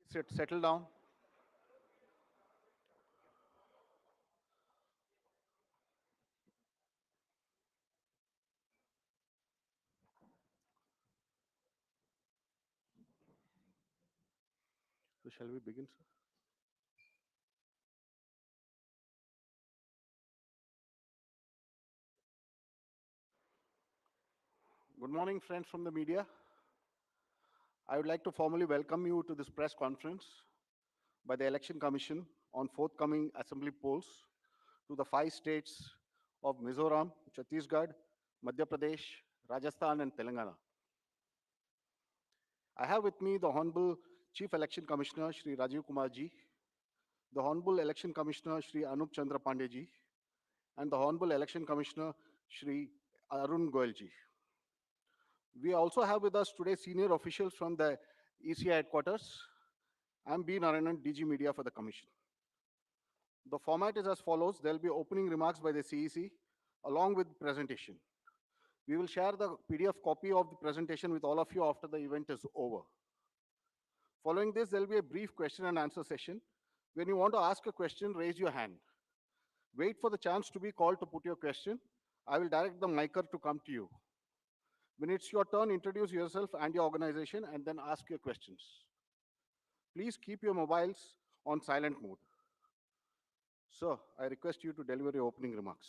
Settle down. So shall we begin, sir? Good morning, friends from the media. I would like to formally welcome you to this press conference by the Election Commission on forthcoming assembly polls to the five states of Mizoram, Chhattisgarh, Madhya Pradesh, Rajasthan, and Telangana. I have with me the Honorable Chief Election Commissioner Shri Rajiv Kumar ji, the Honorable Election Commissioner Shri Anup Chandra Pandey ji, and the Honorable Election Commissioner Shri Arun Goyal ji. We also have with us today senior officials from the ECI headquarters. I'm B. Narayanan, DG Media for the Commission. The format is as follows. There'll be opening remarks by the CEC along with presentation. We will share the PDF copy of the presentation with all of you after the event is over. Following this, there'll be a brief question and answer session. When you want to ask a question, raise your hand. Wait for the chance to be called to put your question. I will direct the micer to come to you. When it's your turn, introduce yourself and your organization and then ask your questions. Please keep your mobiles on silent mode. Sir, I request you to deliver your opening remarks.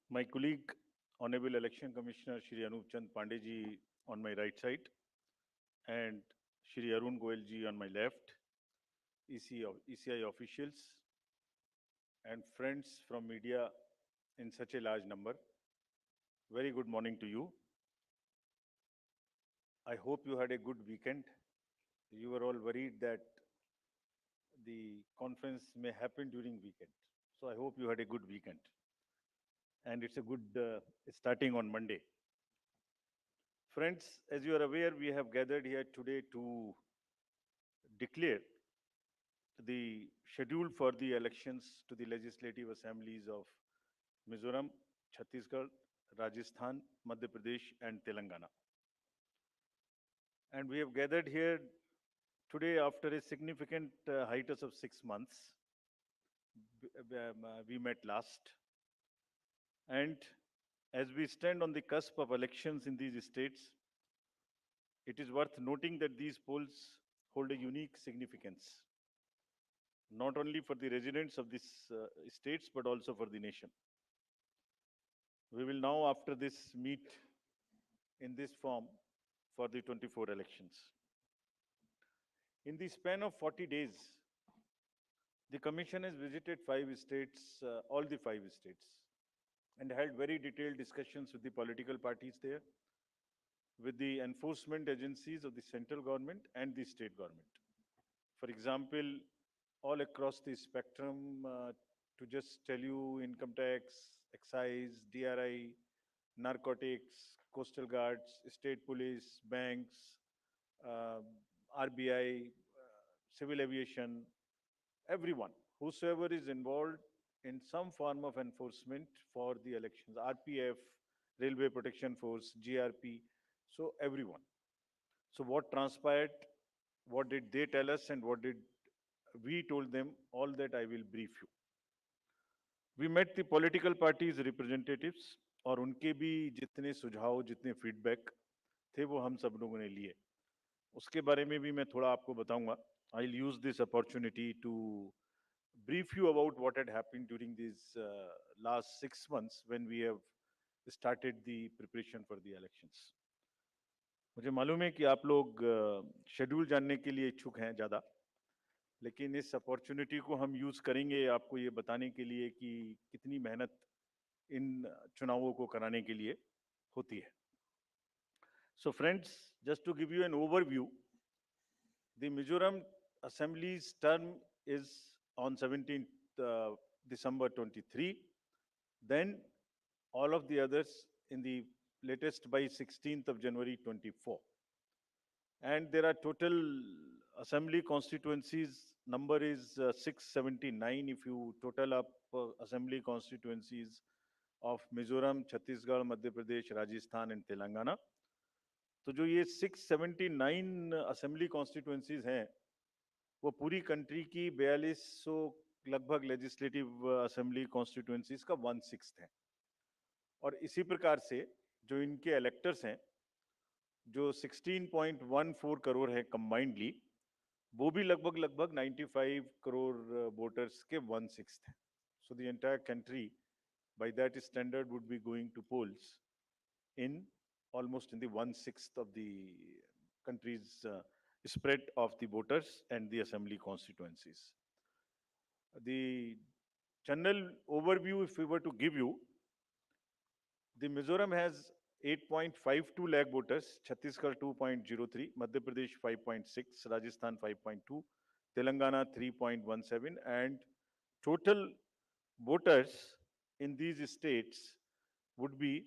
My colleague, Honorable Election Commissioner Shri Anup Chand Pandey ji on my right side and Shri Arun Goyal ji on my left, ECI officials and friends from media in such a large number. Very good morning to you. I hope you had a good weekend. You were all worried that the conference may happen during weekend. So I hope you had a good weekend. And it's a good starting on Monday. Friends, as you are aware, we have gathered here today to declare the schedule for the elections to the legislative assemblies of Mizoram, Chhattisgarh, Rajasthan, Madhya Pradesh, and Telangana. And we have gathered here today after a significant hiatus of 6 months. We met last. And as we stand on the cusp of elections in these states, it is worth noting that these polls hold a unique significance, not only for the residents of these states, but also for the nation. We will now, after this, meet in this form for the 24 elections. In the span of 40 days, the Commission has visited 5 states, all the 5 states, and held very detailed discussions with the political parties there, with the enforcement agencies of the central government and the state government. For example, all across the spectrum, to just tell you, income tax, excise, DRI, narcotics, coastal guards, state police, banks, uh, RBI, civil aviation, everyone, whosoever is involved in some form of enforcement for the elections, RPF, Railway Protection Force, GRP, so everyone. So what transpired, what did they tell us, and what did we told them, all that I will brief you. We met the political parties representatives और उनके भी जितने सुझाव जितने feedback थे वो हम सब लोगों ने लिए उसके बारे में भी मैं थोड़ा आपको बताऊंगा. I'll use this opportunity to brief you about what had happened during these last 6 months when we have started the preparation for the elections. मुझे मालूम है कि आप लोग शेड्यूल जानने के लिए इच्छुक हैं ज़्यादा, लेकिन इस अपॉर्चुनिटी को हम यूज़ करेंगे आपको ये बताने के लिए कि कितनी मेहनत इन चुनावों को कराने के लिए होती है. So friends, just to give you an overview, the Mizoram Assembly's term is on 17th December 23. Then all of the others in the latest by 16th of January 24. And there are total assembly constituencies, number is 679 if you total up assembly constituencies of Mizoram, Chhattisgarh, Madhya Pradesh, Rajasthan and Telangana. तो जो ये 679 assembly constituencies हैं, वो पूरी country की 4200 लगभग legislative assembly constituencies का 1/6 है। और इसी प्रकार से जो इनके इलेक्टर्स हैं, जो 16.14 करोड़ है कंबाइंडली, वो भी लगभग लगभग 95 करोड़ वोटर्स के 1/6 है। So the entire country by that standard would be going to polls in almost in the 1/6 of the country's spread of the voters and the assembly constituencies. The general overview, if we were to give you, the Mizoram has 8.52 lakh voters, Chhattisgarh 2.03, Madhya Pradesh 5.6, Rajasthan 5.2, Telangana 3.17, and total voters in these states would be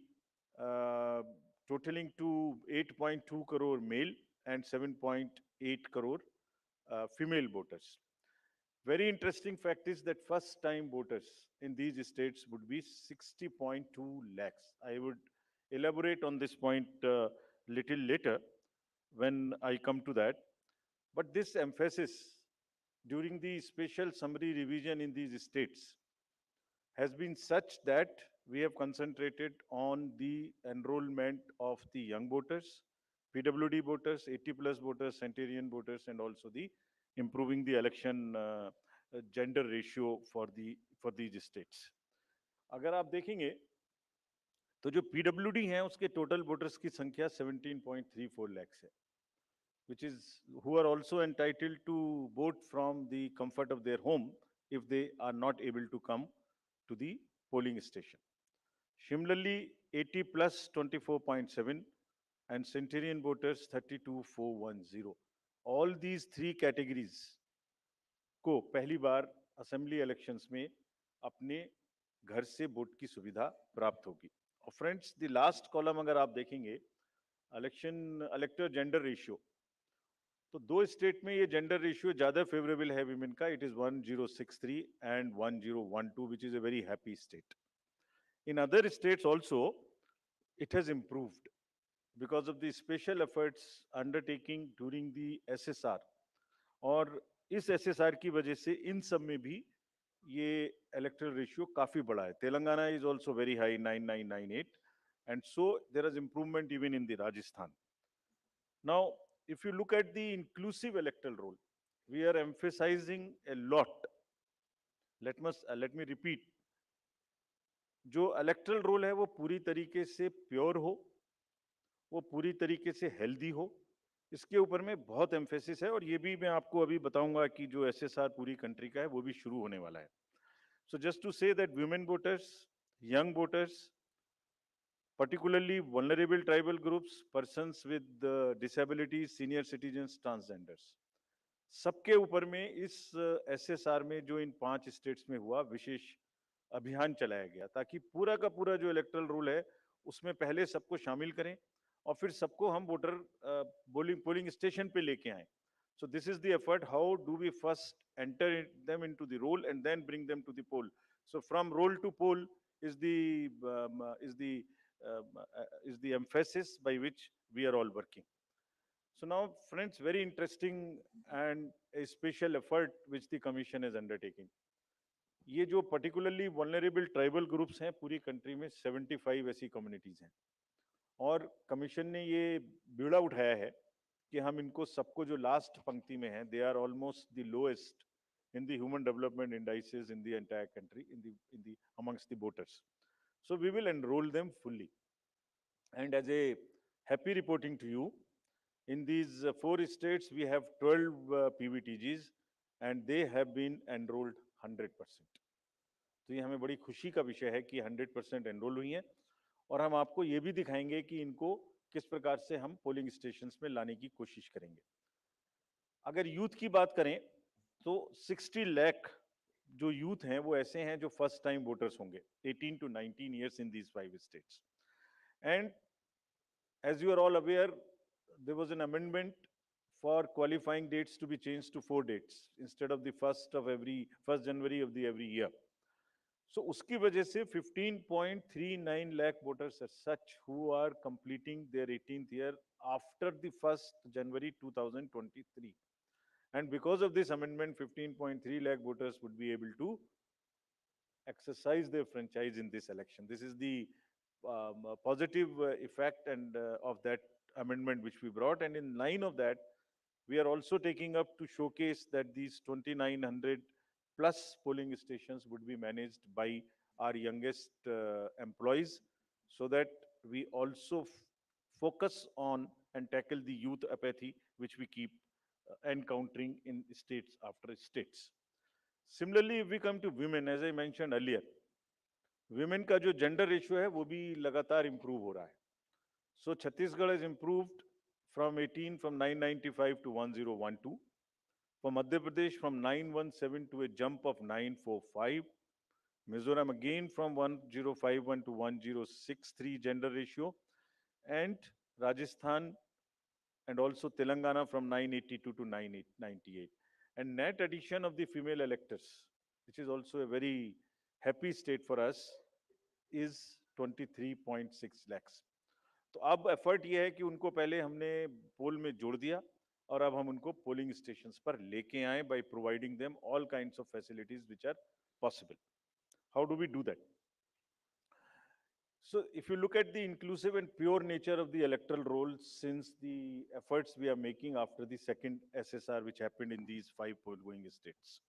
uh, totaling to 8.2 crore male and 7.8 crore female voters. Very interesting fact is that first time voters in these states would be 60.2 lakhs. I would elaborate on this point little later when I come to that. But this emphasis during the special summary revision in these states has been such that we have concentrated on the enrollment of the young voters, PWD voters, 80 plus voters, centenarian voters, and also the improving the election gender ratio for these states. अगर आप देखेंगे तो जो PWD हैं उसके total voters की संख्या 17.34 lakhs है, which is who are also entitled to vote from the comfort of their home if they are not able to come to the polling station. Similarly, 80 plus 24.7 and centenarian voters 32,410. All these three categories को पहली बार assembly elections में अपने घर से vote की सुविधा प्राप्त होगी। और फ्रेंड्स, द लास्ट कॉलम अगर आप देखेंगे, इलेक्टर जेंडर रेशियो, तो दो स्टेट में ये जेंडर रेशियो ज्यादा फेवरेबल है विमेन का, it is 1063 and 1012, which is a very happy state. In other states also, it has improved because of the special efforts undertaking during the SSR. और इस SSR की वजह से इन सब में भी ये electoral ratio काफी बड़ा है. Telangana is also very high, 9998, and so there is improvement even in the Rajasthan. Now, if you look at the inclusive electoral roll, we are emphasizing a lot. Let me repeat. जो erectile role है वो पूरी तरीके से pure हो, वो पूरी तरीके से हेल्दी हो, इसके ऊपर में बहुत एम्फेसिस है. और ये भी मैं आपको अभी बताऊंगा कि जो SSR पूरी कंट्री का है वो भी शुरू होने वाला है. So just to say that women voters, young voters, particularly vulnerable tribal groups, persons with disabilities, senior citizens, transgenders, सबके ऊपर में इस SSR में जो इन 5 स्टेट्स में हुआ विशेष अभियान चलाया गया, ताकि पूरा का पूरा जो इलेक्टरल रूल है उसमें पहले सबको शामिल करें और फिर सबको हम वोटर पोलिंग स्टेशन पे लेके आए. So this is the effort. How do we first enter them into the roll and then bring them to the poll? So from roll to poll is the emphasis by which we are all working. So now, friends, very interesting and a special effort which the commission is undertaking. ये जो particularly vulnerable tribal groups हैं पूरी country में 75 ऐसी communities हैं, और commission ने ये बीड़ा उठाया है कि हम इनको सबको जो लास्ट पंक्ति में है, they are almost the lowest in the human development indices in the entire country, in the amongst the voters. So we will enroll them fully. And as a happy reporting to you, in these 4 states we have 12 PVTGs and they have been enrolled 100%. तो ये हमें बड़ी खुशी का विषय है कि 100% enrol हुई हैं, और हम आपको ये भी दिखाएंगे कि इनको किस प्रकार से हम पोलिंग स्टेशंस में लाने की कोशिश करेंगे. अगर यूथ की बात करें तो 60 लाख जो यूथ हैं वो ऐसे हैं जो फर्स्ट टाइम वोटर्स होंगे, 18 to 19 years in these 5 states. And as you are all aware, there was an amendment for qualifying dates to be changed to 4 dates instead of the 1st January of the every year. So उसकी वजह से 15.39 lakh voters are such who are completing their 18th year after the 1st January 2023. And because of this amendment, 15.3 lakh voters would be able to exercise their franchise in this election. This is the positive effect and of that amendment which we brought. And in line of that, we are also taking up to showcase that these 2,900 plus polling stations would be managed by our youngest employees, so that we also focus on and tackle the youth apathy which we keep encountering in states after states. Similarly, if we come to women, as I mentioned earlier, women का जो gender ratio है वो भी लगातार improve हो रहा है. So Chhattisgarh has improved from 18 from 995 to 1012. For Madhya Pradesh from 917 to a jump of 945. Mizoram again from 1051 to 1063 gender ratio. And Rajasthan and also Telangana from 982 to 998. And net addition of the female electors, which is also a very happy state for us, is 23.6 lakhs. तो अब effort ये है कि उनको पहले हमने पोल में जोड़ दिया और अब हम उनको पोलिंग स्टेशंस पर लेके आए by providing them all kinds of facilities which are possible. How do we do that? So if you look at the inclusive and pure nature of the electoral roll, since the efforts we are making after the second SSR which happened in these 5 poll-going states,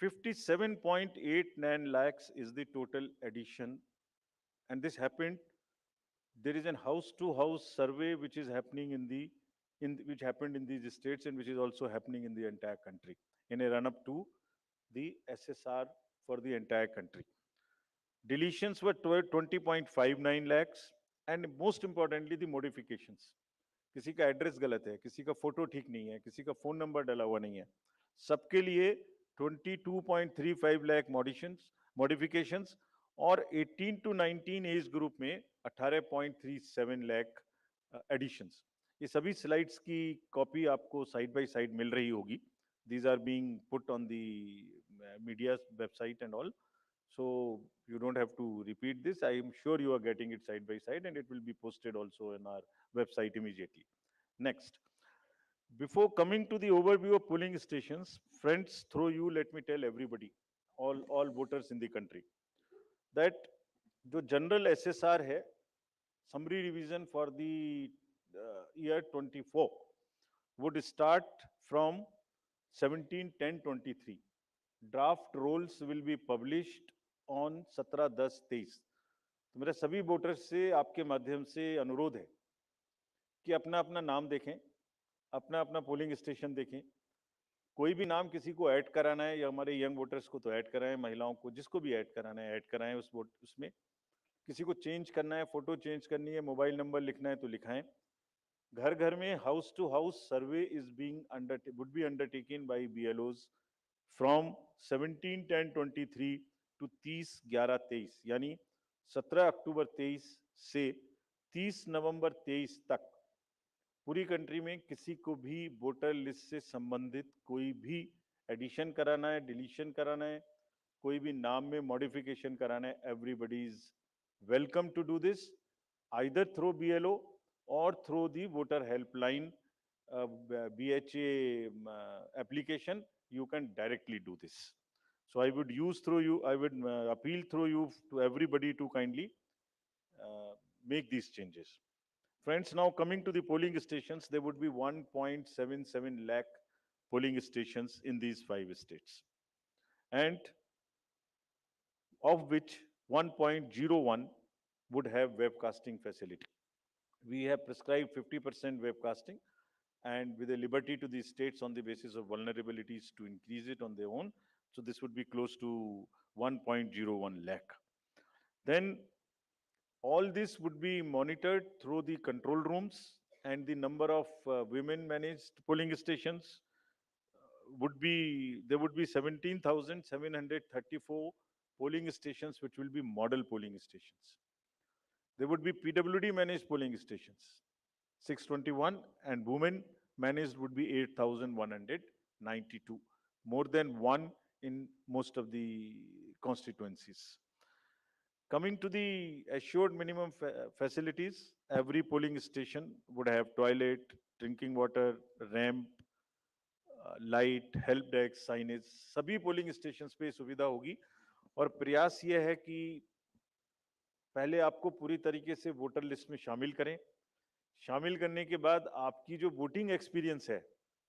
57.89 lakhs is the total addition, and this happened. There is a house-to-house survey which is happening which happened in these states and which is also happening in the entire country in a run-up to the SSR for the entire country. Deletions were 20.59 lakhs, and most importantly the modifications. किसी का address गलत है, किसी का photo ठीक नहीं है, किसी का फोन नंबर डाला हुआ नहीं है, सबके लिए 22.35 लाख मॉडिफिकेशंस और 18 to 19 एज ग्रुप में 18.37 लाख एडिशंस. ये सभी स्लाइड्स की कॉपी आपको साइड बाय साइड मिल रही होगी. These are being put on the media's website and all. So you don't have to repeat this. I am sure you are getting it side by side, and it will be posted also in our website immediately. Next. Before coming to the overview of polling stations, friends, through you, let me tell everybody, all voters in the country, that the general SSR है, summary revision for the year 24 would start from 17/10/23. Draft rolls will be published on 17/10/23. तो मेरा सभी voters से आपके माध्यम से अनुरोध है कि अपना अपना नाम देखें, अपना अपना पोलिंग स्टेशन देखें. कोई भी नाम किसी को ऐड कराना है या हमारे यंग वोटर्स को तो ऐड कराएं, महिलाओं को जिसको भी ऐड कराना है ऐड कराएं उसमें. किसी को चेंज करना है, फोटो चेंज करनी है, मोबाइल नंबर लिखना है तो लिखाएं. घर घर में house to house survey would be undertaken by BLOs from 17/10/23 to 30/11/23, यानी 17 अक्टूबर 23 से 30 नवंबर 23 तक पूरी कंट्री में किसी को भी वोटर लिस्ट से संबंधित कोई भी एडिशन कराना है, डिलीशन कराना है, कोई भी नाम में मॉडिफिकेशन कराना है, everybody is welcome to do this either through BLO or through the voter helpline BHA application. You can directly do this. So I would appeal through you to everybody to kindly make these changes. Friends, now coming to the polling stations, there would be 1.77 lakh polling stations in these 5 states, and of which 1.01 would have webcasting facility. We have prescribed 50% webcasting, and with a liberty to the states on the basis of vulnerabilities to increase it on their own. So this would be close to 1.01 lakh. Then all this would be monitored through the control rooms, and the number of women managed polling stations there would be 17,734 polling stations, which will be model polling stations. There would be PWD managed polling stations, 621, and women managed would be 8,192, more than one in most of the constituencies. Coming to the assured minimum facilities, every polling station would have toilet, drinking water, ramp, light, help desk, signage, सभी polling stations पे सुविधा होगी। और प्रयास ये है कि पहले आपको पूरी तरीके से वोटर लिस्ट में शामिल करें। शामिल करने के बाद आपकी जो वोटिंग एक्सपीरियंस है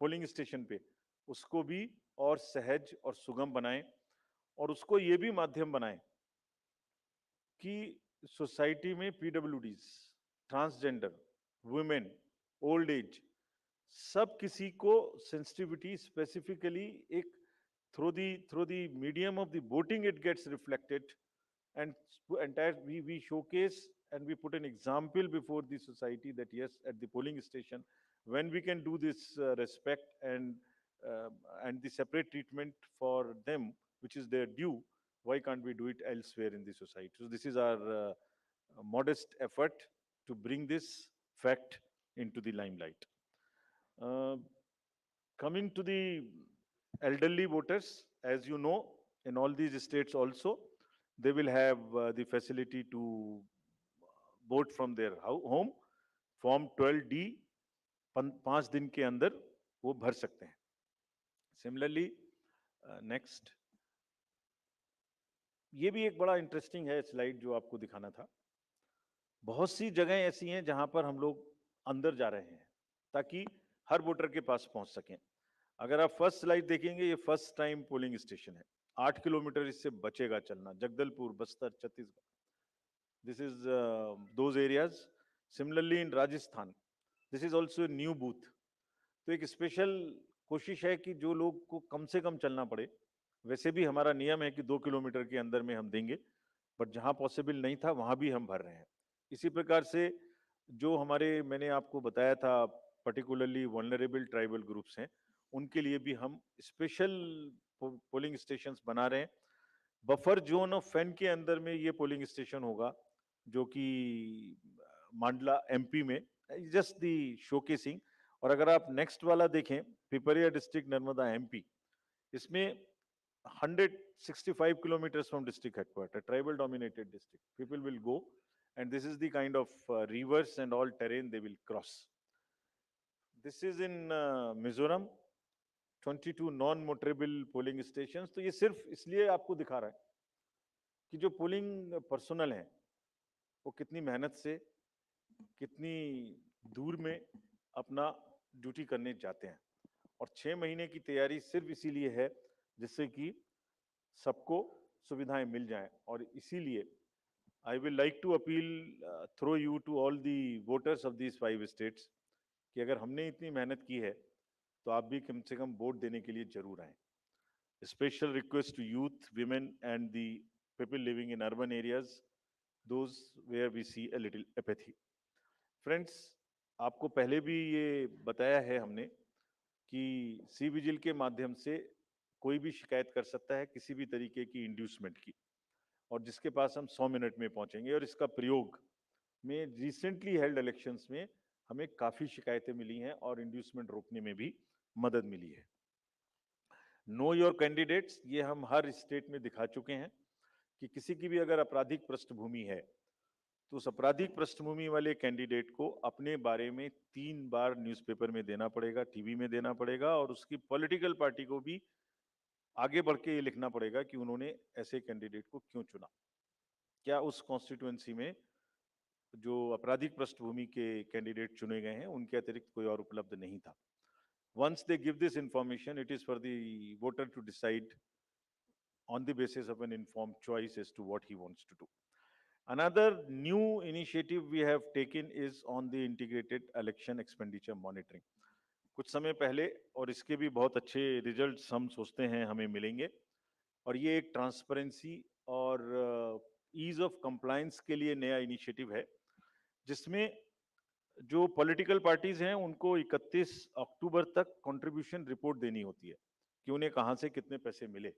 पोलिंग स्टेशन पे, उसको भी और सहज और सुगम बनाएं, और उसको ये भी माध्यम बनाएं कि सोसाइटी में पीडब्ल्यूडीज, ट्रांसजेंडर, वुमेन, ओल्ड एज, सब किसी को सेंसिटिविटी स्पेसिफिकली एक through the medium of the voting it gets reflected, and entire we showcase and we put an example before the society that yes, at the polling station when we can do this respect and the separate treatment for them which is their due, why can't we do it elsewhere in the society? So this is our modest effort to bring this fact into the limelight. Coming to the elderly voters, as you know, in all these states also, they will have the facility to vote from their home. Form 12D 5 दिन के अंदर वो भर सकते हैं। Similarly, next, ये भी एक बड़ा इंटरेस्टिंग है स्लाइड जो आपको दिखाना था। बहुत सी जगह ऐसी हैं जहां पर हम लोग अंदर जा रहे हैं ताकि हर वोटर के पास पहुंच सकें। अगर आप फर्स्ट स्लाइड देखेंगे, ये फर्स्ट टाइम पोलिंग स्टेशन है। 8 किलोमीटर इससे बचेगा चलना, Jagdalpur, Bastar, Chhattisgarh, this is those areas. Similarly in Rajasthan, this is also new booth. तो एक स्पेशल कोशिश है कि जो लोग को कम से कम चलना पड़े, वैसे भी हमारा नियम है कि 2 किलोमीटर के अंदर में हम देंगे, बट जहां पॉसिबल नहीं था वहां भी हम भर रहे हैं। इसी प्रकार से जो हमारे, मैंने आपको बताया था, पर्टिकुलरली वल्नरेबल ट्राइबल ग्रुप्स हैं, उनके लिए भी हम स्पेशल पोलिंग स्टेशंस बना रहे हैं। बफर जोन ऑफ फैन के अंदर में ये पोलिंग स्टेशन होगा, जो कि मांडला एमपी में, जस्ट दी शोकेसिंग। और अगर आप नेक्स्ट वाला देखें, पिपरिया डिस्ट्रिक्ट, नर्मदा एमपी, इसमें 165 kilometers from district headquarters, tribal dominated district. People will go, and this is the kind of rivers and all terrain they will cross. This is in Mizoram, 22 non-motorable polling stations। तो ये सिर्फ इसलिए आपको दिखा रहा है कि जो पोलिंग पर्सनल हैं वो कितनी मेहनत से, कितनी दूर में अपना ड्यूटी करने जाते हैं। और 6 महीने की तैयारी सिर्फ इसीलिए है जिससे कि सबको सुविधाएं मिल जाएं। और इसीलिए I will like to appeal through you to all the voters of these 5 states कि अगर हमने इतनी मेहनत की है तो आप भी कम से कम वोट देने के लिए जरूर आए। Special request to youth, women and the people living in urban areas, those where we see a little apathy. Friends, आपको पहले भी ये बताया है हमने कि सी विजिल के माध्यम से कोई भी शिकायत कर सकता है किसी भी तरीके की इंड्यूसमेंट की, और जिसके पास हम 100 मिनट में पहुंचेंगे। और इसका प्रयोग में रिसेंटली हेल्ड इलेक्शंस में हमें काफी शिकायतें मिली हैं और इंड्यूसमेंट रोकने में भी मदद मिली है। नो योर कैंडिडेट्स, ये हम हर स्टेट में दिखा चुके हैं कि किसी की भी अगर आपराधिक पृष्ठभूमि है तो उस आपराधिक पृष्ठभूमि वाले कैंडिडेट को अपने बारे में 3 बार न्यूज़पेपर में देना पड़ेगा, टीवी में देना पड़ेगा, और उसकी पॉलिटिकल पार्टी को भी आगे बढ़ के ये लिखना पड़ेगा कि उन्होंने ऐसे कैंडिडेट को क्यों चुना, क्या उस कॉन्स्टिट्यूएंसी में जो आपराधिक पृष्ठभूमि के कैंडिडेट चुने गए हैं उनके अतिरिक्त कोई और उपलब्ध नहीं था। Once they give this information, it is for the voter to decide on the basis of an informed choice as to what he wants to do. Another new initiative we have taken is on the integrated election expenditure monitoring. कुछ समय पहले, और इसके भी बहुत अच्छे results हम सोचते हैं हमें मिलेंगे, और ये एक ट्रांसपेरेंसी और ईज ऑफ कंप्लायंस के लिए नया इनिशिएटिव है, जिसमें जो पॉलिटिकल पार्टीज हैं उनको 31 अक्टूबर तक कंट्रीब्यूशन रिपोर्ट देनी होती है कि उन्हें कहां से कितने पैसे मिले,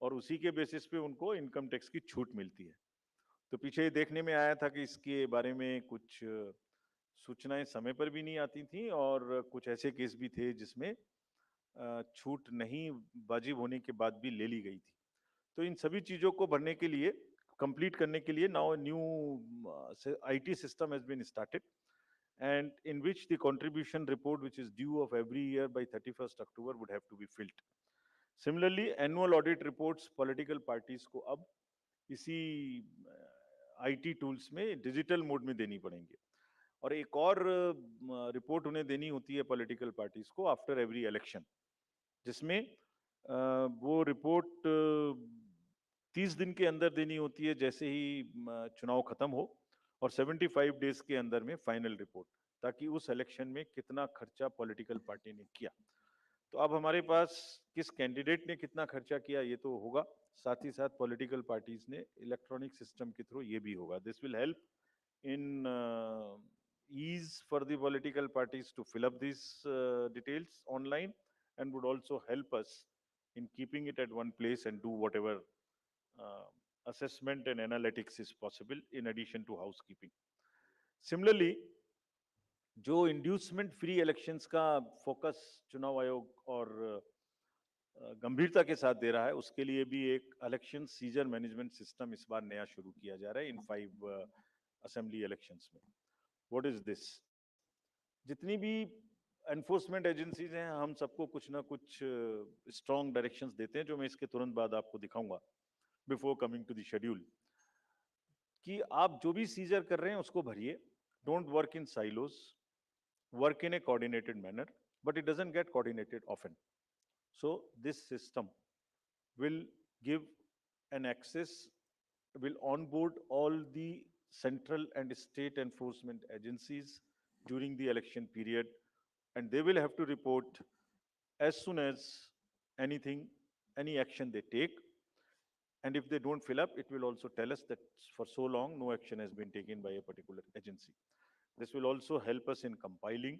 और उसी के बेसिस पे उनको इनकम टैक्स की छूट मिलती है। तो पीछे देखने में आया था कि इसके बारे में कुछ सूचनाएं समय पर भी नहीं आती थी, और कुछ ऐसे केस भी थे जिसमें छूट नहीं वाजिब होने के बाद भी ले ली गई थी। तो इन सभी चीजों को भरने के लिए, कंप्लीट करने के लिए now new IT system has been started, and in which the contribution report, which is due of every year by 31st October, would have to be filled. Similarly, annual audit reports political parties को अब इसी IT tools में digital mode में देनी पड़ेंगे, और एक और रिपोर्ट उन्हें देनी होती है पॉलिटिकल पार्टीज को आफ्टर एवरी इलेक्शन, जिसमें वो रिपोर्ट 30 दिन के अंदर देनी होती है जैसे ही चुनाव खत्म हो, और 75 डेज के अंदर में फाइनल रिपोर्ट, ताकि उस इलेक्शन में कितना खर्चा पॉलिटिकल पार्टी ने किया। तो अब हमारे पास किस कैंडिडेट ने कितना खर्चा किया ये तो होगा, साथ ही साथ पॉलिटिकल पार्टीज ने इलेक्ट्रॉनिक सिस्टम के थ्रू ये भी होगा। This will help in ease for the political parties to fill up these details online, and would also help us in keeping it at one place and do whatever assessment and analytics is possible in addition to housekeeping. Similarly, जो inducement free elections का focus चुनाव आयोग और गंभीरता के साथ दे रहा है, उसके लिए भी एक इलेक्शन सीजर मैनेजमेंट सिस्टम इस बार नया शुरू किया जा रहा है इन 5 असेंबली इलेक्शंस में। What is this? जितनी भी एनफोर्समेंट एजेंसीज हैं, हम सबको कुछ ना कुछ स्ट्रॉन्ग डायरेक्शंस देते हैं, जो मैं इसके तुरंत बाद आपको दिखाऊंगा before coming to the schedule, कि आप जो भी सीजर कर रहे हैं उसको भरिए, don't work in silos, work in a coordinated manner, but it doesn't get coordinated often. So this system will give an access, will onboard all the central and state enforcement agencies during the election period, and they will have to report as soon as any action they take. And if they don't fill up, it will also tell us that for so long no action has been taken by a particular agency. This will also help us in compiling,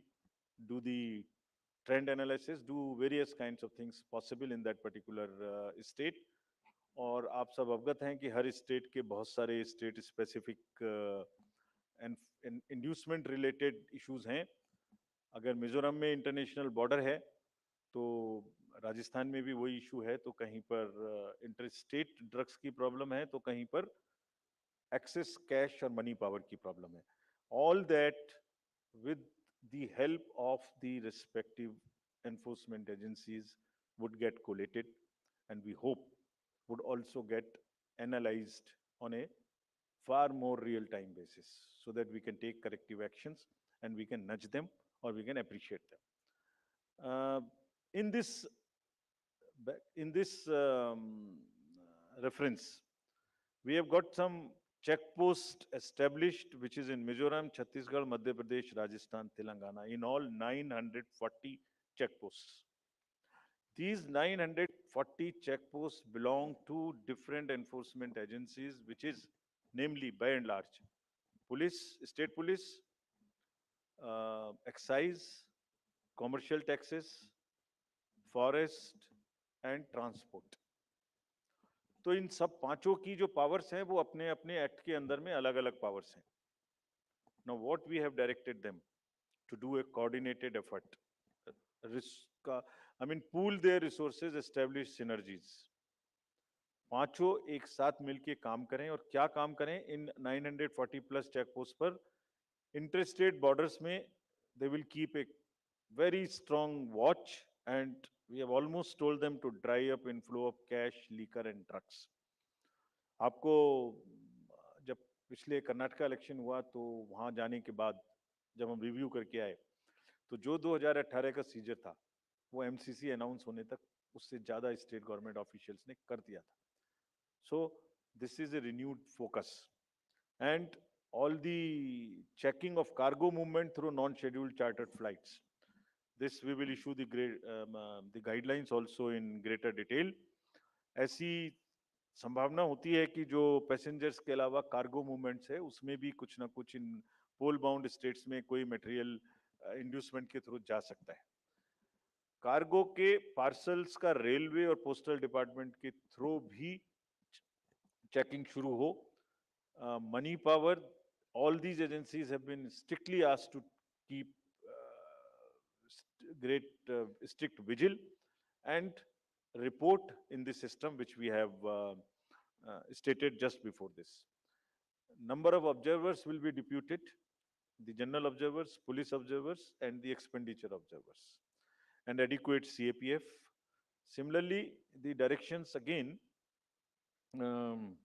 do the trend analysis, do various kinds of things possible in that particular state. और आप सब अवगत हैं कि हर state के बहुत सारे state specific inducement related issues हैं। अगर मिजोरम में इंटरनेशनल बॉर्डर है तो राजस्थान में भी वही इशू है, तो कहीं पर इंटर स्टेट ड्रग्स की प्रॉब्लम है, तो कहीं पर एक्सेस कैश और मनी पावर की प्रॉब्लम है। All that with the help of the respective enforcement agencies would get collated, and we hope would also get analyzed on a far more real-time basis, so that we can take corrective actions and we can nudge them or we can appreciate them. In this reference, we have got some check post established, which is in Mizoram, Chhattisgarh, Madhya Pradesh, Rajasthan, Telangana, in all 940 check posts. These 940 check posts belong to different enforcement agencies, which is namely, by and large, police, state police, excise, commercial taxes, forest and transport. तो इन सब पांचों की जो powers हैं वो अपने अपने act के अंदर में अलग अलग पावर्स हैं। Now what we have directed them to do a coordinated effort, pool their resources, establish synergies. पांचों एक साथ मिलके काम करें, और क्या काम करें? इन 940 प्लस चेक पोस्ट पर इंटरस्टेट बॉर्डर्स में they will keep a very strong watch, and we have almost told them to dry up inflow of cash, liquor and drugs. आपको जब पिछले कर्नाटका इलेक्शन हुआ तो वहां जाने के बाद जब हम रिव्यू करके आए, तो जो 2018 का सीजर था वो एमसीसी अनाउंस होने तक उससे ज्यादा स्टेट गवर्नमेंट ऑफिशियल्स ने कर दिया था। सो this is a renewed focus, and all the checking of cargo movement through non-scheduled chartered flights. This we will issue the guidelines also in greater detail. ऐसी संभावना होती है कि जो पैसेंजर्स के अलावा कार्गो मूवमेंट्स है उसमें भी कुछ ना कुछ इन पोल बाउंड स्टेट्स में कोई मटेरियल इंड्यूसमेंट के थ्रू जा सकता है। कार्गो के पार्सल्स का रेलवे और पोस्टल डिपार्टमेंट के थ्रू भी चेकिंग शुरू हो। Money power, all these agencies have been strictly asked to keep strict vigil, and report in the system, which we have stated just before this. Number of observers will be deputed, the general observers, police observers, and the expenditure observers, and adequate CAPF. Similarly, the directions again, um,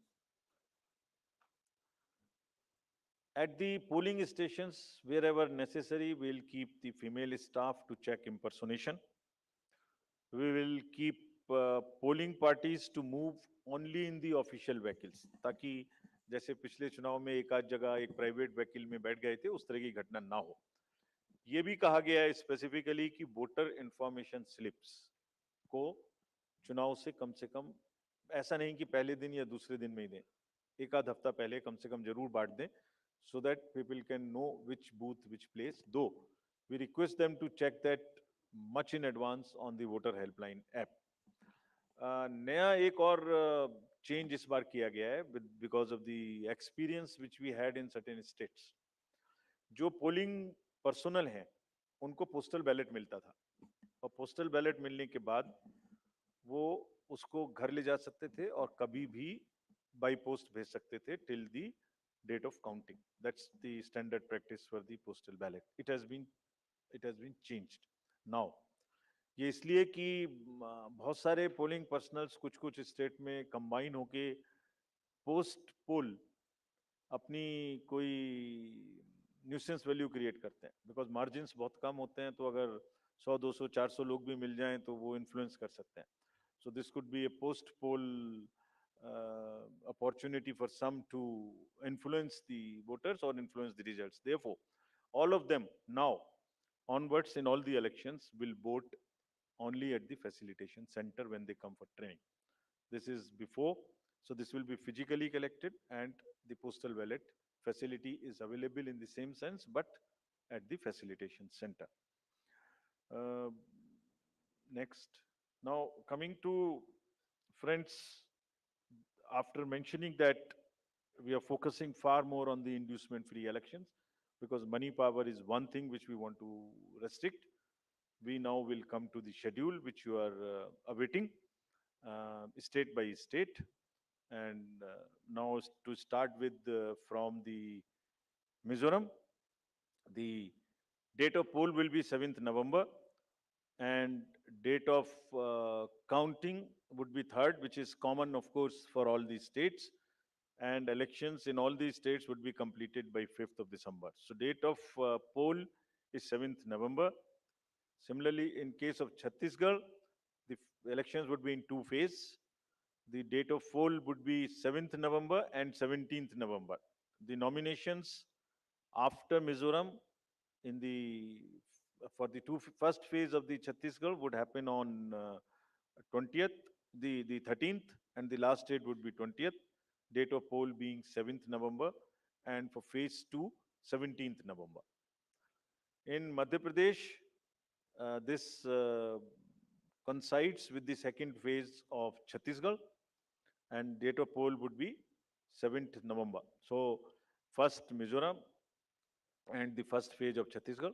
at the polling stations, wherever necessary, we'll keep the female staff to check impersonation. We will keep polling parties to move only in the official vehicles, ताकि जैसे पिछले चुनाव में एक आध जगह एक private vehicle में बैठ गए थे, उस तरह की घटना ना हो. ये भी कहा गया है स्पेसिफिकली कि वोटर इंफॉर्मेशन स्लिप्स को चुनाव से कम, ऐसा नहीं कि पहले दिन या दूसरे दिन में ही दें, एक आध हफ्ता पहले कम से कम जरूर बांट दें, so that people can know which booth, which place. Though we request them to check that much in advance on the voter helpline app. नया एक और change इस बार किया गया है because of the experience which we had in certain states. जो polling personnel हैं, उनको postal ballot मिलता था, और postal ballot मिलने के बाद वो उसको घर ले जा सकते थे और कभी भी by post भेज सकते थे till the date of counting. That's the standard practice for the postal ballot. It has been changed now. ये इसलिए कि बहुत सारे पोलिंग पर्सनल्स कुछ स्टेट में कंबाइन होके पोस्ट पोल अपनी कोई न्यूसेंस वैल्यू क्रिएट करते हैं, बिकॉज मार्जिन्स बहुत कम होते हैं, तो अगर 100, 200, 400 लोग भी मिल जाएं तो वो इन्फ्लुएंस कर सकते हैं. So this could be A post pole opportunity for some to influence the voters or influence the results. Therefore, all of them now onwards in all the elections will vote only at the facilitation center when they come for training. This is before, so this will be physically collected, and the postal ballot facility is available in the same sense, but at the facilitation center. Next, now coming to friends, after mentioning that we are focusing far more on the inducement-free elections, because money power is one thing which we want to restrict. We now will come to the schedule which you are awaiting, state by state. And now to start with from the Mizoram, the date of poll will be 7th November, and date of counting would be 3rd, which is common, of course, for all these states. And elections in all these states would be completed by 5th of December. So date of poll is 7th November. Similarly, in case of Chhattisgarh, the elections would be in 2 phases. The date of poll would be 7th November and 17th November. The nominations after Mizoram in the for the first phase of the Chhattisgarh would happen on 20th, the 13th, and the last date would be 20th. Date of poll being 7th November, and for phase 2, 17th November. In Madhya Pradesh, this coincides with the second phase of Chhattisgarh, and date of poll would be 7th November. So first Mizoram and the first phase of Chhattisgarh,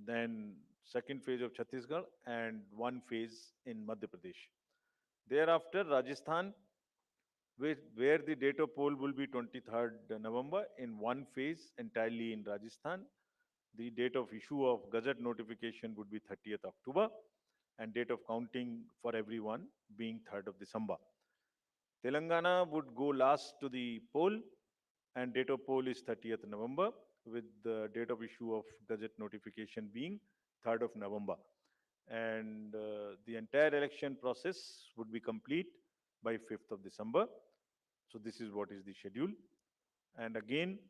then second phase of Chhattisgarh, and one phase in Madhya Pradesh. Thereafter, Rajasthan, where the date of poll will be 23rd November in one phase entirely in Rajasthan. The date of issue of Gazette notification would be 30th October, and date of counting for everyone being 3rd of December. Telangana would go last to the poll, and date of poll is 30th November, with the date of issue of Gazette notification being 3rd of November. And the entire election process would be complete by 5th of December. So this is what is the schedule. And again,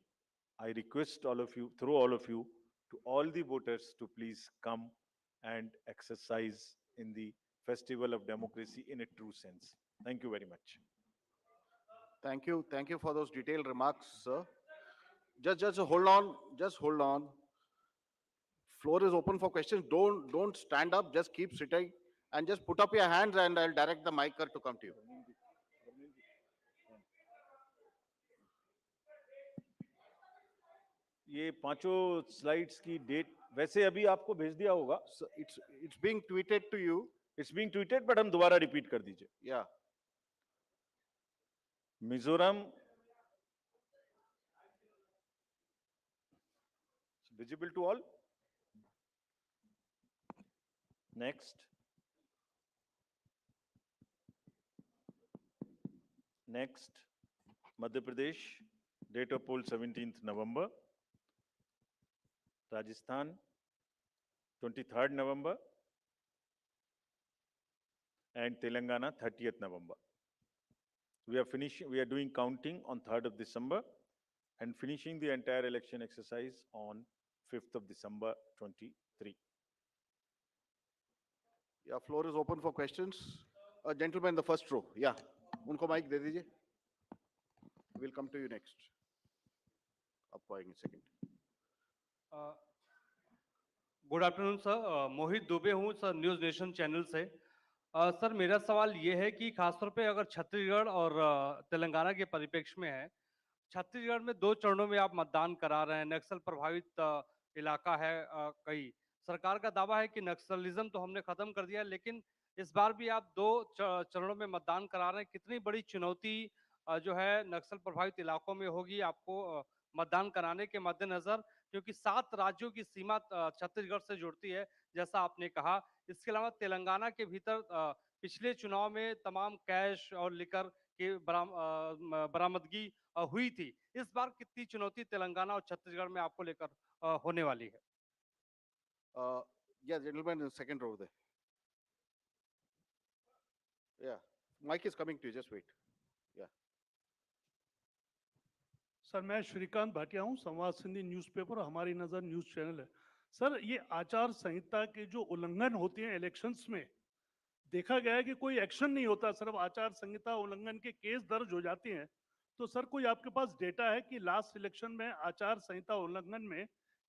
I request all of you, through all of you, to all the voters to please come and exercise in the festival of democracy in a true sense. Thank you very much. Thank you. Thank you for those detailed remarks, sir. Just hold on. Just hold on. Floor is open for questions. Don't stand up. Just keep sitting and just put up your hands, and I'll direct the micer to come to you. ये पांचों slides की date वैसे अभी आपको भेज दिया होगा. So it's being tweeted to you. It's being tweeted, but हम दोबारा repeat कर दीजिए. Yeah. Mizoram. Visible to all. Next. Next. Madhya Pradesh. Date of poll 17th November. Rajasthan. 23rd November. And Telangana 30th November. We are doing counting on 3rd of December and finishing the entire election exercise on 5th of December 23. Yeah, floor is open for questions. Gentleman in the first row. Yeah. उनको mic दे दीजिए. We'll come to you next. आपको आएंगे second. Good afternoon sir, मोहित दुबे हूँ sir, news nation channel से। Sir मेरा सवाल ये है कि खासतौर पे अगर छत्तीसगढ़ और तेलंगाना के परिप्रेक्ष्य में है, छत्तीसगढ़ में 2 चरणों में आप मतदान करा रहे हैं, नक्सल प्रभावित इलाका है कई। सरकार का दावा है कि नक्सलिज्म तो हमने खत्म कर दिया, लेकिन इस बार भी आप 2 चरणों में मतदान करा रहे हैं। कितनी बड़ी चुनौती जो है नक्सल प्रभावित इलाकों में होगी आपको मतदान कराने के मद्देनजर, क्योंकि 7 राज्यों की सीमा छत्तीसगढ़ से जुड़ती है, जैसा आपने कहा। इसके अलावा तेलंगाना के भीतर पिछले चुनाव में तमाम कैश और लिकर की बरामदगी हुई थी। इस बार कितनी चुनौती तेलंगाना और छत्तीसगढ़ में आपको लेकर होने वाली है? Yeah, gentleman in the second row there. Yeah, mic is coming to you. Just wait. Yeah. Sir मैं श्रीकांत भाटिया हूं, संवाद सिंधी न्यूज़पेपर, हमारी नज़र न्यूज़ चैनल है। सर ये आचार संहिता के जो उल्लंघन होते हैं इलेक्शंस में, देखा गया है कि कोई एक्शन नहीं होता, सिर्फ आचार संहिता उल्लंघन के केस दर्ज हो जाते हैं। तो सर कोई आपके पास डेटा है कि लास्ट इलेक्शन में आचार संहिता उल्लंघन में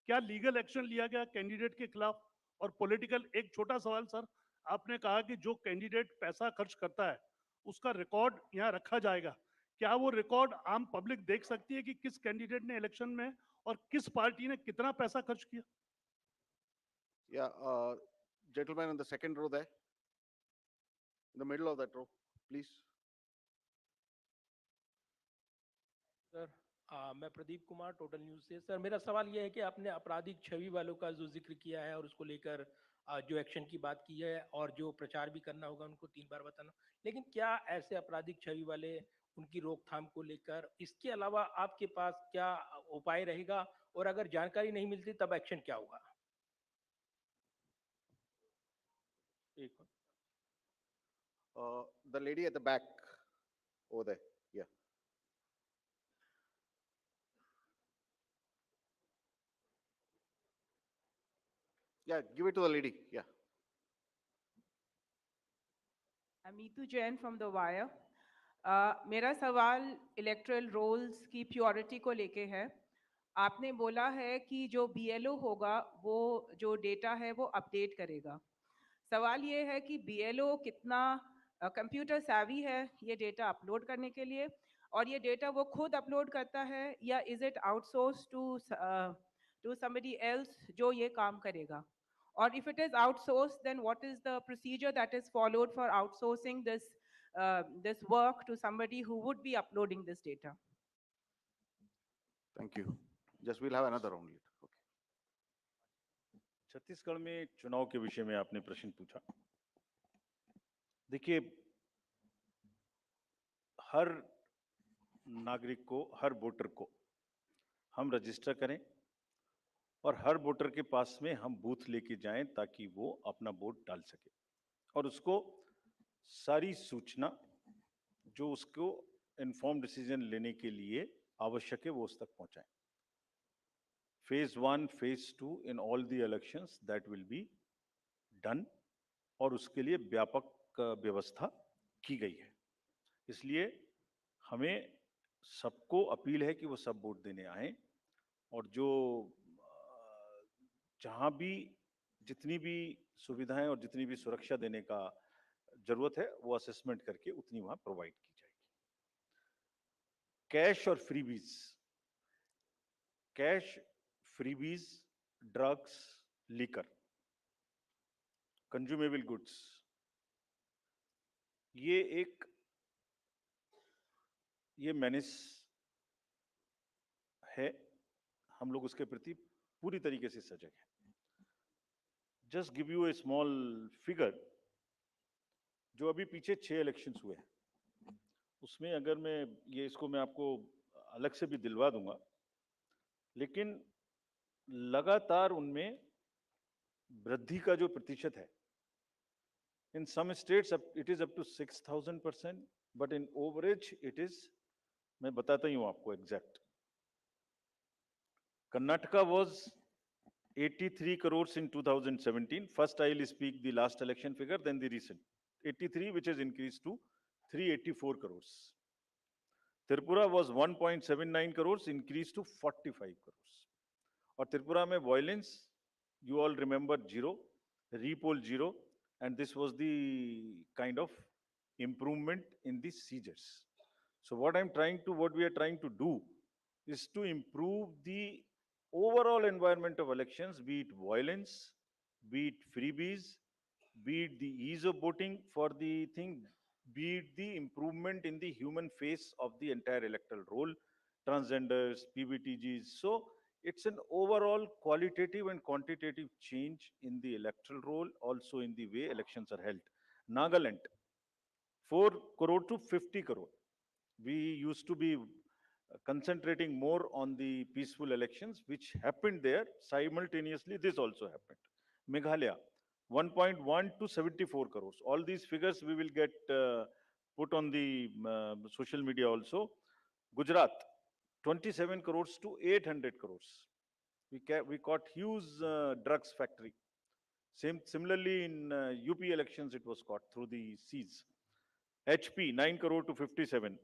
क्या लीगल एक्शन लिया गया कैंडिडेट के खिलाफ? और पॉलिटिकल एक छोटा सवाल सर, आपने कहा कि जो कैंडिडेट पैसा खर्च करता है उसका रिकॉर्ड यहाँ रखा जाएगा, क्या वो रिकॉर्ड आम पब्लिक देख सकती है कि किस कैंडिडेट ने इलेक्शन में और किस पार्टी ने कितना पैसा खर्च किया? Yeah, gentleman in the second row there. In the middle of that row, please. Sir मैं प्रदीप कुमार, टोटल न्यूज़ से। सर मेरा सवाल ये है कि आपने आपराधिक छवि वालों का जो जिक्र किया है और उसको लेकर जो एक्शन की बात की है और जो प्रचार भी करना होगा उनको 3 बार बताना, लेकिन क्या ऐसे आपराधिक छवि वाले उनकी रोकथाम को लेकर इसके अलावा आपके पास क्या उपाय रहेगा, और अगर जानकारी नहीं मिलती तब एक्शन क्या होगा? एक The lady at the back over there. Yeah. Yeah, give it to the lady. Yeah. I'm Neetu Jain from The Wire. मेरा सवाल इलेक्ट्रल रोल्स की प्योरिटी को लेके है। आपने बोला है कि जो BLO होगा वो जो डेटा है वो अपडेट करेगा। सवाल ये है कि BLO कितना कंप्यूटर savvy है ये डेटा अपलोड करने के लिए, और ये डेटा वो खुद अपलोड करता है या is it outsource to somebody else जो ये काम करेगा? Or if it is outsourced, then what is the procedure that is followed for outsourcing this work to somebody who would be uploading this data? Thank you. Just we'll have another round later. Okay. Chhattisgarh में चुनाव के विषय में आपने प्रश्न पूछा। देखिए, हर नागरिक को, हर वोटर को हम रजिस्टर करें और हर वोटर के पास में हम बूथ लेके जाएं ताकि वो अपना वोट डाल सके और उसको सारी सूचना जो उसको इन्फॉर्म डिसीजन लेने के लिए आवश्यक है वो उस तक पहुंचाएं। Phase 1, Phase 2 in all the elections that will be done, और उसके लिए व्यापक व्यवस्था की गई है। इसलिए हमें सबको अपील है कि वो सब वोट देने आए और जो जहां भी जितनी भी सुविधाएं और जितनी भी सुरक्षा देने का जरूरत है वो असेसमेंट करके उतनी वहां प्रोवाइड की जाएगी। कैश और freebies, cash, freebies, drugs, liquor, consumable goods, ये एक ये मैनेज है, हम लोग उसके प्रति पूरी तरीके से सजग हैं। Just give U A small figure, जो अभी पीछे 6 इलेक्शंस हुए हैं, उसमें अगर मैं आपको अलग से भी दिलवा दूंगा, लेकिन लगातार उनमें वृद्धि का जो प्रतिशत है, in some states it is up to 6000%, but in average it is, मैं बताता ही हूं आपको exact. Karnataka was 83 crores in 2017. First, I will speak the last election figure, then the recent. 83, which has increased to 384 crores. Tripura was 1.79 crores, increased to 45 crores. और त्रिपुरा में violence, you all remember, 0, repoll 0, and this was the kind of improvement in the seizures. So what we are trying to do is to improve the overall environment of elections, be it violence, be it freebies, be it the ease of voting for the thing, be it the improvement in the human face of the entire electoral roll, transgenders, PBTGs. So it's an overall qualitative and quantitative change in the electoral roll, also in the way elections are held. Nagaland, 4 crore to 50 crore. We used to be concentrating more on the peaceful elections, which happened there. Simultaneously, this also happened. Meghalaya, 1.1 to 74 crores. All these figures we will get put on the social media also. Gujarat, 27 crores to 800 crores. We caught huge drugs factory. Similarly, in UP elections, it was caught through the seas. HP, 9 crore to 57.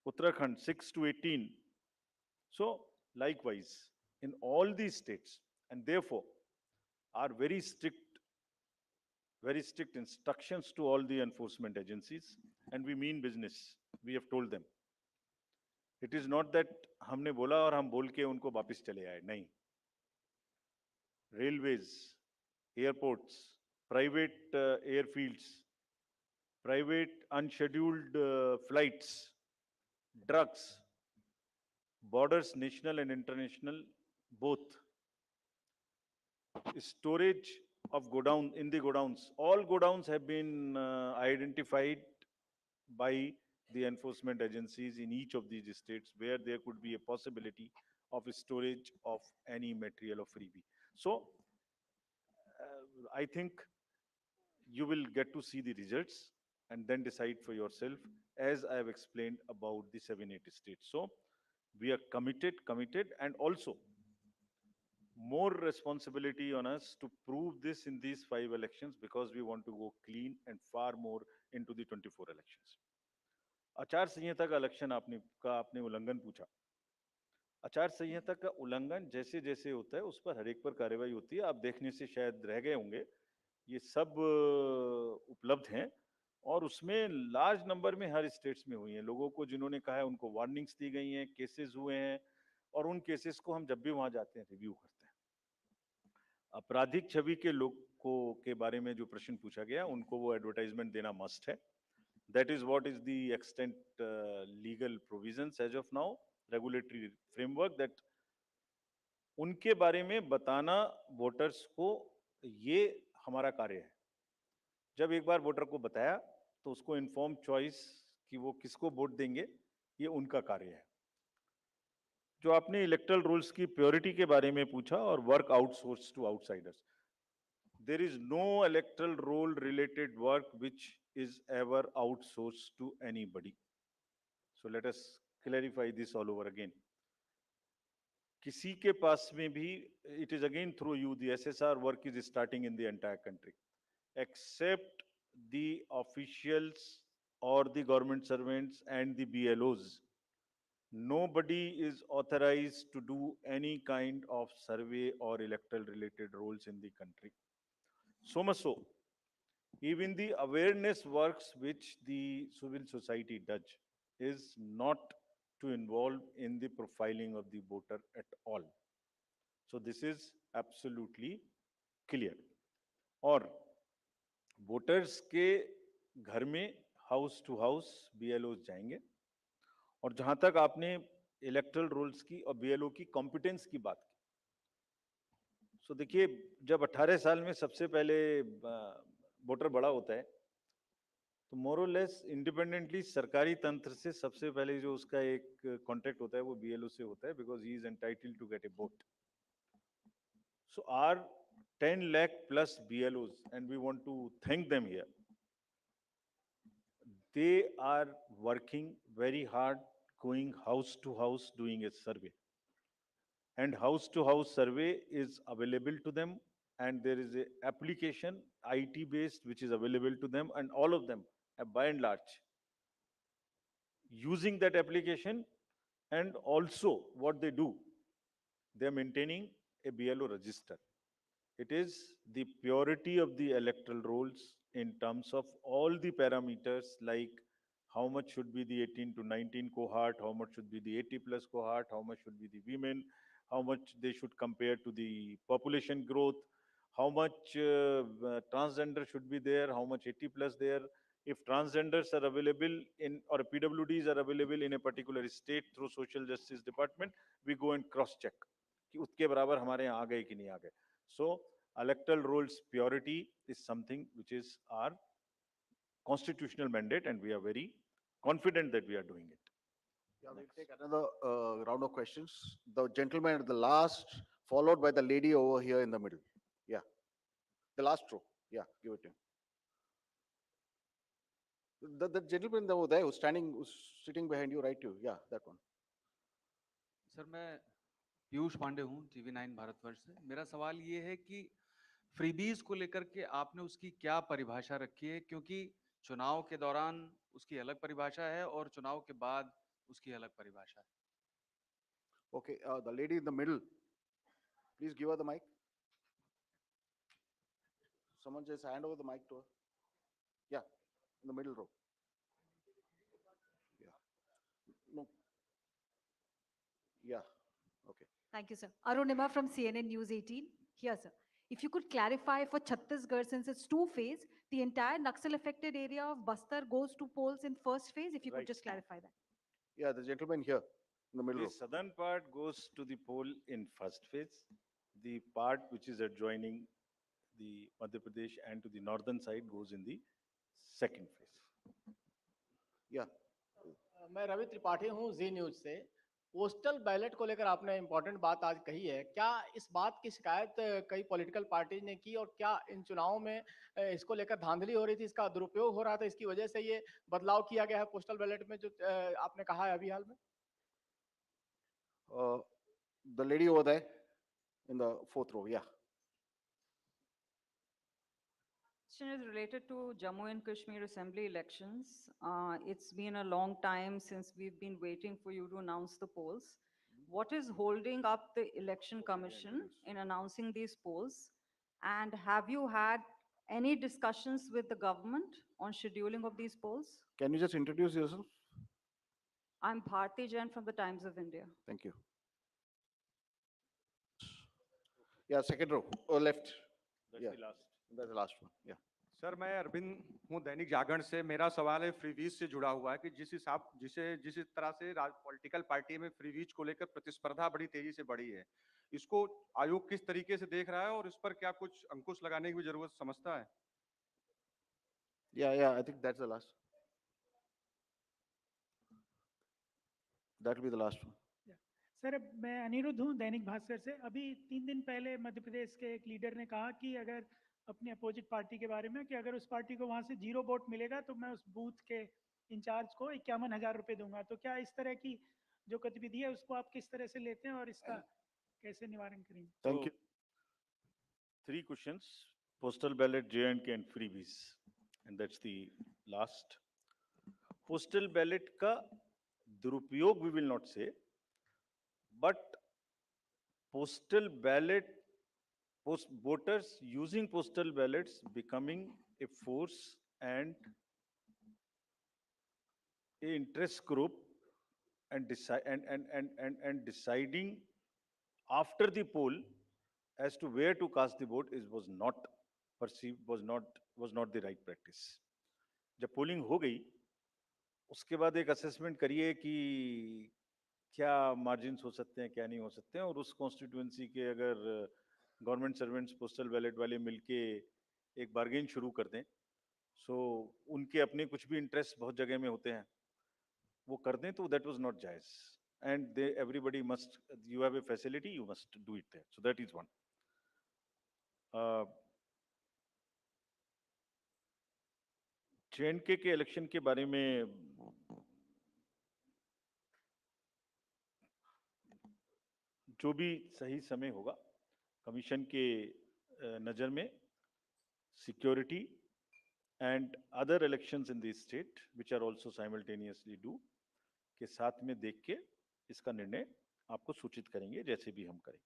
Uttarakhand, 6 to 18. So, likewise, in all these states, and therefore, are very strict instructions to all the enforcement agencies, and we mean business. We have told them. It is not that हमने बोला और हम बोल के उनको वापस चले आए, नहीं. Railways, airports, private airfields, private unscheduled flights, drugs, borders, national and international, both. Storage of godown in the godowns. All godowns have been identified by the enforcement agencies in each of these states where there could be a possibility of storage of any material of freebie. So, I think you will get to see the results and then decide for yourself, as I have explained about the 7-8 states. So, we are committed, and also more responsibility on us to prove this in these 5 elections, because we want to go clean and far more into the 24 elections. आचार संहिता का election आपने उल्लंघन पूछा. आचार संहिता का उल्लंघन जैसे जैसे होता है उस पर हर एक पर कार्रवाई होती है. आप देखने से शायद रह गए होंगे, ये सब उपलब्ध हैं और उसमें लार्ज नंबर में हर स्टेट्स में हुई हैं. लोगों को जिन्होंने कहा है उनको वार्निंग्स दी गई हैं, केसेस हुए हैं, और उन केसेस को हम जब भी वहां जाते हैं रिव्यू करते हैं. आपराधिक छवि के लोगों के बारे में जो प्रश्न पूछा गया, उनको वो एडवर्टाइजमेंट देना मस्ट है. That is what is the extent legal provisions as of now, regulatory framework, that उनके बारे में बताना वोटर्स को, ये हमारा कार्य है. जब एक बार वोटर को बताया तो उसको इन्फॉर्म चॉइस कि वो किसको वोट देंगे, ये उनका कार्य है. जो आपने इलेक्टरल रूल्स की प्योरिटी के बारे में पूछा और work outsource to outsiders, there is no electoral roll related work which is ever outsourced to anybody. So let us clarify this all over again. किसी के पास में भी, it is again through you, the SSR work is starting in the entire country, except the officials or the government servants and the BLOs. Nobody is authorized to do any kind of survey or electoral related roles in the country. So much so, even the awareness works which the civil society does is not to involve in the profiling of the voter at all. So this is absolutely clear. और voters के घर में house to house BLOs जाएंगे। और जहां तक आपने electoral roles की और BLO की कॉम्पिटेंस की बात की, सो देखिए, जब 18 साल में सबसे पहले वोटर बड़ा होता है, तो मोर और लेस इंडिपेंडेंटली सरकारी तंत्र से सबसे पहले जो उसका एक कॉन्ट्रैक्ट होता है वो BLO से होता है, because he is entitled to get a vote. So are 10 lakh plus BLOs, and we want to thank them here. They are working very hard, going house to house, doing a survey. And house to house survey is available to them, and there is a application, IT based, which is available to them, and all of them, by and large, using that application. And also what they do, they are maintaining a BLO register. It is the purity of the electoral rolls in terms of all the parameters, like how much should be the 18 to 19 cohort, how much should be the 80 plus cohort, how much should be the women, how much they should compare to the population growth, how much transgender should be there, how much 80 plus there. If transgenders are available in, or PWDs are available in a particular state through social justice department, we go and cross check कि उसके बराबर हमारे यहाँ आ गए कि नहीं आ गए. So electoral rolls purity is something which is our constitutional mandate, and we are very confident that we are doing it. Yeah, we'll take another round of questions. The gentleman at the last, followed by the lady over here in the middle. Yeah, the last row. Yeah, give it to him. The gentleman over there who's standing, who's sitting behind you, right? You, yeah, that one. Sir मैं पीयूष पांडे हूँ TV9 Bharatvarsh से। मेरा सवाल ये है कि freebies को लेकर के आपने उसकी क्या परिभाषा रखी है, क्योंकि चुनाव के दौरान उसकी अलग परिभाषा है और चुनाव के बाद उसकी अलग परिभाषा है। Okay, the lady in the middle, please give her the mic. Someone just hand over the mic to her. Yeah, in the middle row. Yeah. No. Yeah, okay. Thank you, sir. Arunima from CNN News 18. Here, sir. If you could clarify for Chhattisgarh, since it's two-phase, the entire Naxal-affected area of Bastar goes to polls in first phase, if you could Right. just clarify that. Yeah, the gentleman here in the middle The row. southern part goes to the poll in first phase. The part which is adjoining the Madhya Pradesh and to the northern side goes in the second phase. Yeah, मैं रवि त्रिपाठी हूँ जी news से। Postal ballot को लेकर आपने important बात आज कही है, क्या इस बात की शिकायत कई पॉलिटिकल पार्टी ने की, और क्या इन चुनावों में इसको लेकर धांधली हो रही थी, इसका दुरुपयोग हो रहा था, इसकी वजह से ये बदलाव किया गया है पोस्टल बैलेट में जो आपने कहा है अभी हाल में? the lady over there in the fourth row, yeah. Question is related to Jammu and Kashmir Assembly elections. It's been a long time since we've been waiting for you to announce the polls. What is holding up the Election Commission in announcing these polls? And have you had any discussions with the government on scheduling of these polls? Can you just introduce yourself? I'm Bharti Jain from the Times of India. Thank you. Yeah, second row, or left. That's Yeah. the last. That's the last one, yeah. Sir मैं अरविंद हूँ दैनिक जागरण से। मेरा सवाल है freebies से जुड़ा हुआ है कि जिस तरह से पॉलिटिकल पार्टी में फ्रीवीज को लेकर प्रतिस्पर्धा बड़ी तेजी से बढ़ी है, इसको आयोग किस तरीके से देख रहा है और इस पर क्या कुछ अंकुश लगाने की भी जरूरत समझता है? Yeah, I think that's the last. That will be the last one. Sir मैं अनिरुद्ध हूँ दैनिक भास्कर से। अभी 3 दिन पहले मध्य प्रदेश के एक लीडर ने कहा कि अगर अपनी अपोजिट पार्टी के बारे में कि अगर उस पार्टी को वहां से 0 वोट मिलेगा तो मैं उस बूथ के इंचार्ज को 51,000 रुपए दूंगा। तो क्या इस तरह की जो गतिविधि है उसको आप किस तरह से लेते हैं और इसका कैसे निवारण करेंगे? Thank you. 3 questions: postal ballot, J&K, and freebies, and that's the last. Postal ballot का दुरुपयोग we will not say, but postal ballot, voters using postal ballots becoming a force and a interest group and deciding after the poll as to where to cast the vote was not perceived, was not the right practice. जब polling हो गई उसके बाद एक assessment करिए कि क्या margins हो सकते हैं, क्या नहीं हो सकते हैं, और उस कॉन्स्टिट्यूएंसी के अगर गवर्नमेंट सर्वेंट्स पोस्टल बैलेट वाले मिलके एक बार्गेन शुरू कर दें, सो उनके अपने कुछ भी इंटरेस्ट बहुत जगह में होते हैं, वो कर दें, तो दैट वाज नॉट जायज, and they everybody must, you have a facility, you must do it there, so that is one. JNK के इलेक्शन के बारे में जो भी सही समय होगा, कमीशन के नज़र में security and other elections in the state which are also simultaneously due के साथ में देख के इसका निर्णय आपको सूचित करेंगे, जैसे भी हम करें.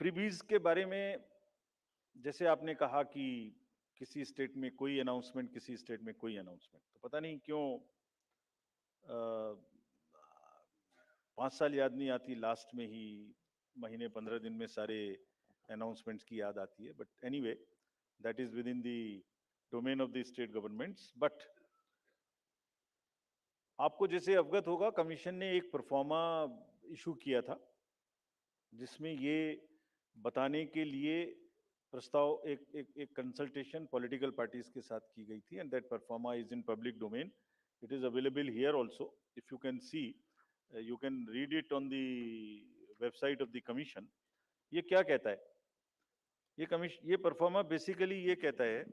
फ्रीबीज के बारे में जैसे आपने कहा कि किसी स्टेट में कोई अनाउंसमेंट, किसी स्टेट में कोई अनाउंसमेंट, तो पता नहीं क्यों 5 साल याद नहीं आती, लास्ट में ही महीने 15 दिन में सारे अनाउंसमेंट्स की याद आती है. But anyway, that is within the domain of the state governments. But आपको जैसे अवगत होगा, कमीशन ने एक परफॉर्मा इशू किया था जिसमें ये बताने के लिए प्रस्ताव, एक कंसल्टेशन पॉलिटिकल पार्टीज के साथ की गई थी, and that pro forma is in public domain. It is available here also, if you can see, you can read it on the website of the commission. ये क्या कहता है? ये परफॉर्मा बेसिकली ये कहता है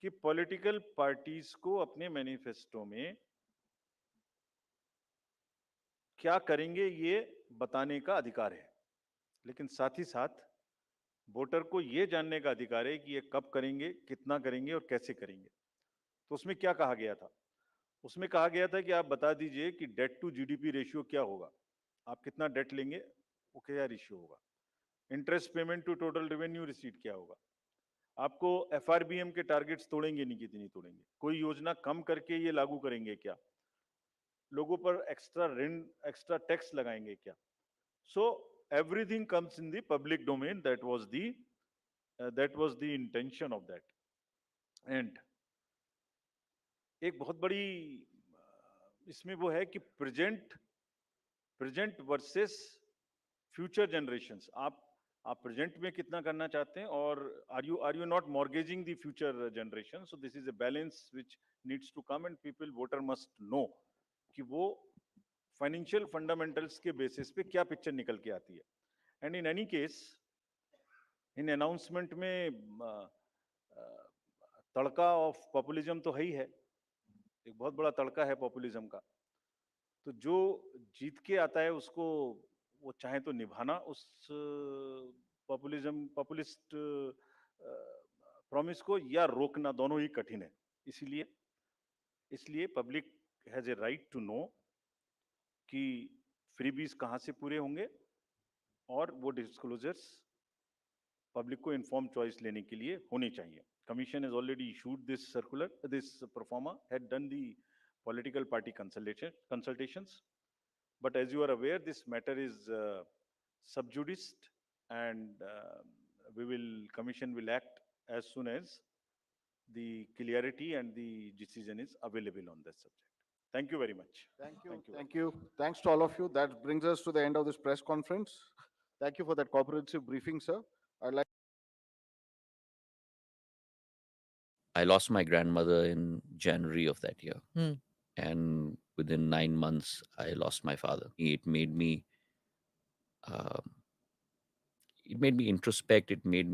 कि पॉलिटिकल पार्टीज को अपने मैनिफेस्टो में क्या करेंगे ये बताने का अधिकार है, लेकिन साथ ही साथ वोटर को ये जानने का अधिकार है कि ये कब करेंगे, कितना करेंगे और कैसे करेंगे. तो उसमें क्या कहा गया था? उसमें कहा गया था कि आप बता दीजिए कि डेट टू जीडीपी रेशियो क्या होगा, आप कितना डेट लेंगे, वो क्या रेशियो होगा. Interest payment to total revenue receipt क्या होगा. आपको FRBM के टारगेट्स तोड़ेंगे नहीं, कितनी तोड़ेंगे, कोई योजना कम करके ये लागू करेंगे क्या, लोगों पर एक्स्ट्रा ऋण, एक्स्ट्रा टैक्स लगाएंगे क्या. So everything comes in the public domain. That was the intention of that. And एक बहुत बड़ी इसमें वो है कि प्रेजेंट वर्सेस फ्यूचर जनरेशंस. आप प्रेजेंट में कितना करना चाहते हैं, और are you not mortgaging the future generation. So this is a balance which needs to come, and people, voter must know कि वो फाइनेंशियल फंडामेंटल्स के बेसिस पे क्या पिक्चर निकल के आती है. And in any case, in announcement में तड़का ऑफ पॉपुलिज्म तो है ही है, एक बहुत बड़ा तड़का है पॉपुलिज्म का. तो जो जीत के आता है उसको वो चाहे तो निभाना उस पॉपुलिस्ट प्रॉमिस को, या रोकना, दोनों ही कठिन है. इसलिए public has a right to know कि फ्रीबीज कहाँ से पूरे होंगे, और वो डिस्क्लोजर्स पब्लिक को इन्फॉर्म चॉइस लेने के लिए होनी चाहिए. Commission has already issued this circular, this performa, had done the political party consultations. But as you are aware, this matter is sub judice, and Commission will act as soon as the clarity and the decision is available on that subject. Thank you very much. Thank you. Thanks to all of you. That brings us to the end of this press conference. Thank you for that comprehensive briefing, sir. I'd like I lost my grandmother in January of that year. And within 9 months, I lost my father. It made me introspect. It made